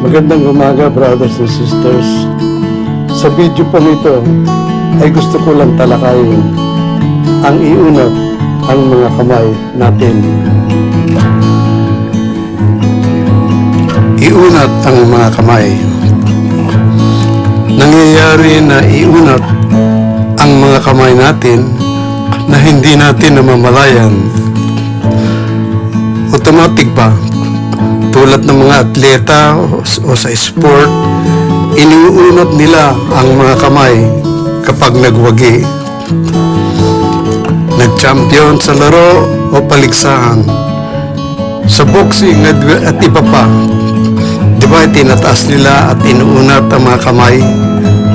Magandang umaga, brothers and sisters. Sa video po nito ay gusto ko lang talakayin ang iunat ang mga kamay natin. Iunat ang mga kamay. Nangyayari na iunat ang mga kamay natin na hindi natin namamalayan. Automatic ba? Tulad ng mga atleta o sa sport, iniunat nila ang mga kamay kapag nagwagi. Nag-champion sa laro o paligsahan. Sa boxing at iba pa, di ba tinataas nila at inuunat ang mga kamay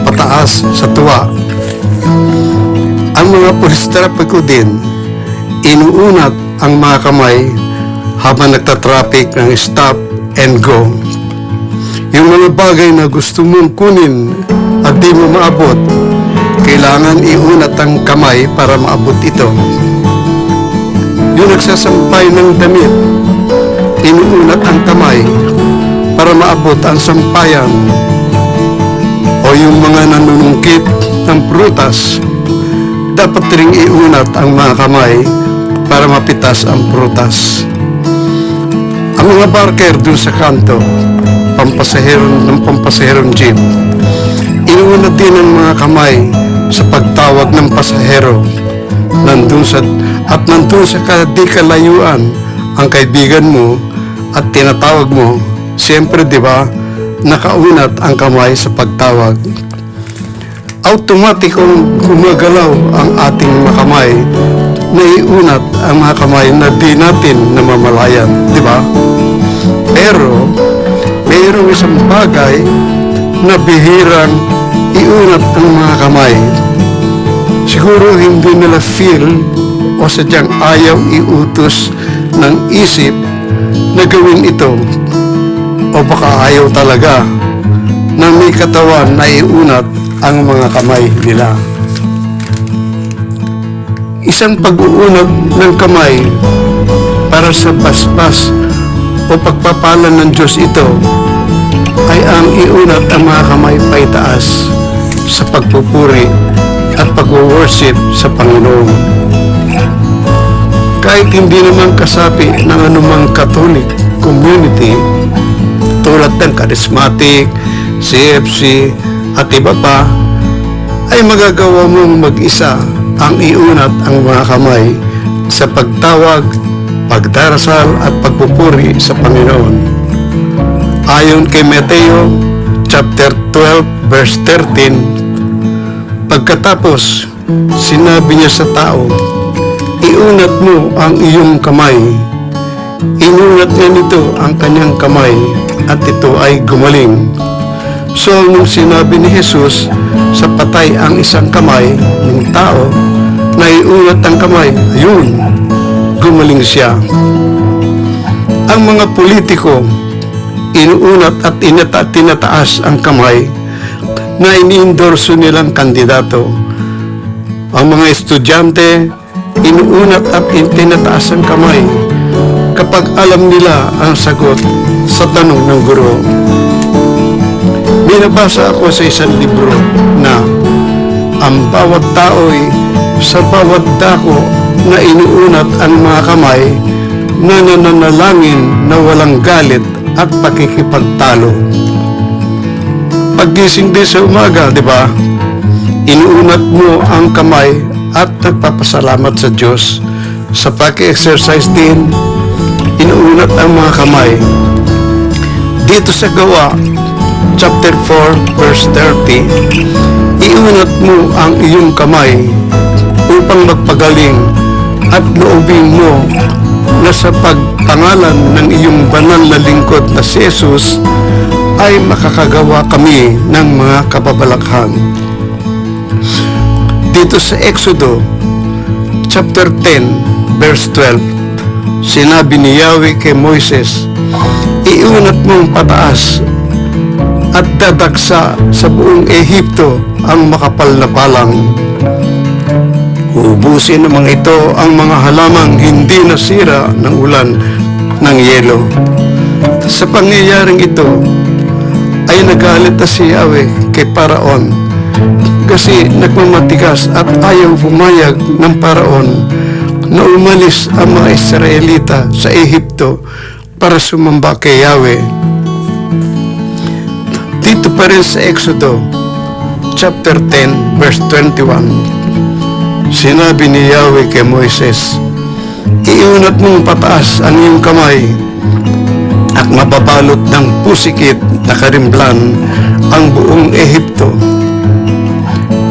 pataas sa tuwa. Ang mga police trapiko din, inuunat ang mga kamay habang nagtatraffic ng stop and go. Yung mga bagay na gusto mong kunin at di mo maabot, kailangan iunat ang kamay para maabot ito. Yung nagsasampay ng damit, inuunat ang kamay para maabot ang sampayan. O yung mga nanunungkit ng prutas, dapat ring iunat ang mga kamay para mapitas ang prutas. Ang mga barker dun sa kanto, pampasaherong jeep, inuunat din ang mga kamay sa pagtawag ng pasahero. Nandun sa di kalayuan ang kaibigan mo at tinatawag mo, siyempre di ba, nakaunat ang kamay sa pagtawag. Automatikong gumagalaw ang ating mga kamay, naiunat ang mga kamay na di natin namamalayan, di ba? Pero mayroong isang bagay na bihirang iunat ang mga kamay. Siguro hindi nila feel o sadyang ayaw iutos ng isip na gawin ito, o baka ayaw talaga na may katawan na iunat ang mga kamay nila. Isang pag-uunat ng kamay para sa basbas o pagpapala ng Diyos ito ay ang iunat ang mga kamay paitaas sa pagpupuri at pag-worship sa Panginoon. Kahit hindi naman kasapi ng anumang Catholic community tulad ng Charismatic, CFC at iba pa, ay magagawa mong mag-isa ang iunat ang mga kamay sa pagtawag, pagdarasal at pagpupuri sa Panginoon. Ayon kay Mateo chapter 12 verse 13, pagkatapos sinabi niya sa tao, iunat mo ang iyong kamay. Inunat niya nito ang kanyang kamay at ito ay gumaling. So nung sinabi ni Jesus sa patay ang isang kamay ng tao na iunat ang kamay, ayun, gumaling siya. Ang mga politiko, inuunat at tinataas ang kamay na iniendorso nilang kandidato. Ang mga estudyante, inuunat at tinataas ang kamay kapag alam nila ang sagot sa tanong ng guro. Binabasa ako sa isang libro na ang bawat tao'y sa bawat dako na inuunat ang mga kamay na nananalangin na walang galit at pakikipagtalo. Paggising din sa umaga, di ba? Inuunat mo ang kamay at nagpapasalamat sa Diyos. Sa pag-exercise din, inuunat ang mga kamay. Dito sa Gawa, chapter 4, verse 30, iunat mo ang iyong kamay upang magpagaling at loobin mo na sa pagpangalan ng iyong banal na lingkod na si Jesus ay makakagawa kami ng mga kababalaghan. Dito sa Exodo chapter 10 verse 12, sinabi ni Yahweh kay Moises, iunat mong pataas at dadagsa sa buong Ehipto ang makapal na palang. Uubusin ng mga ito ang mga halamang hindi nasira ng ulan ng yelo. Sa pangyayaring ito, ay nagalit na si Yahweh kay Paraon kasi nagmamatigas at ayaw pumayag ng Paraon na umalis ang mga Israelita sa Ehipto para sumamba kay Yahweh. Dito pa rin sa Exodo chapter 10 verse 21, sinabi ni Yahweh kay Moises, iunat mong pataas ang iyong kamay at mababalot ng pusikit na karimblan ang buong Ehipto.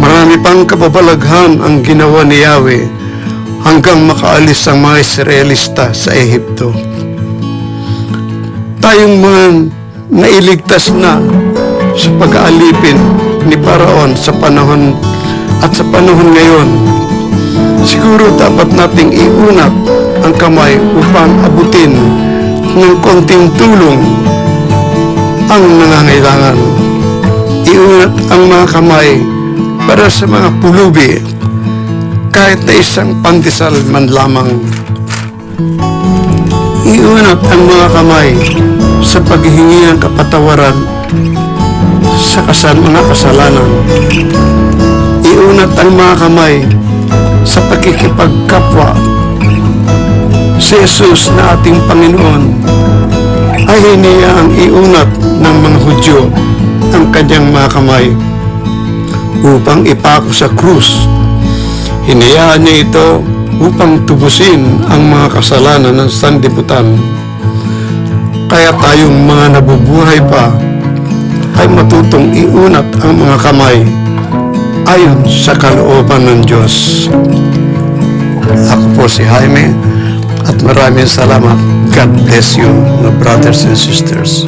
Marami pang kababalaghan ang ginawa ni Yahweh hanggang makaalis ang mga Israelista sa Ehipto. Tayong mga nailigtas na sa pag-aalipin ni Paraon sa panahon at sa panahon ngayon, siguro dapat nating iunat ang kamay upang abutin ng konting tulong ang nangangailangan. Iunat ang mga kamay para sa mga pulubi, kahit na isang pandesal man lamang. Iunat ang mga kamay sa paghihingi ng kapatawaran sa mga kasalanan. Iunat ang mga kamay sa pagkikipagkapwa. Si Jesus na ating Panginoon ay hiniyang iunat ng mga Hudyo ang kanyang mga kamay upang ipako sa krus. Hinayaan niya ito upang tubusin ang mga kasalanan ng sanlibutan. Kaya tayong mga nabubuhay pa ay matutong iunat ang mga kamay ayon sa kalooban ng Diyos. Ako po si Jaime at maraming salamat. God bless you, my brothers and sisters.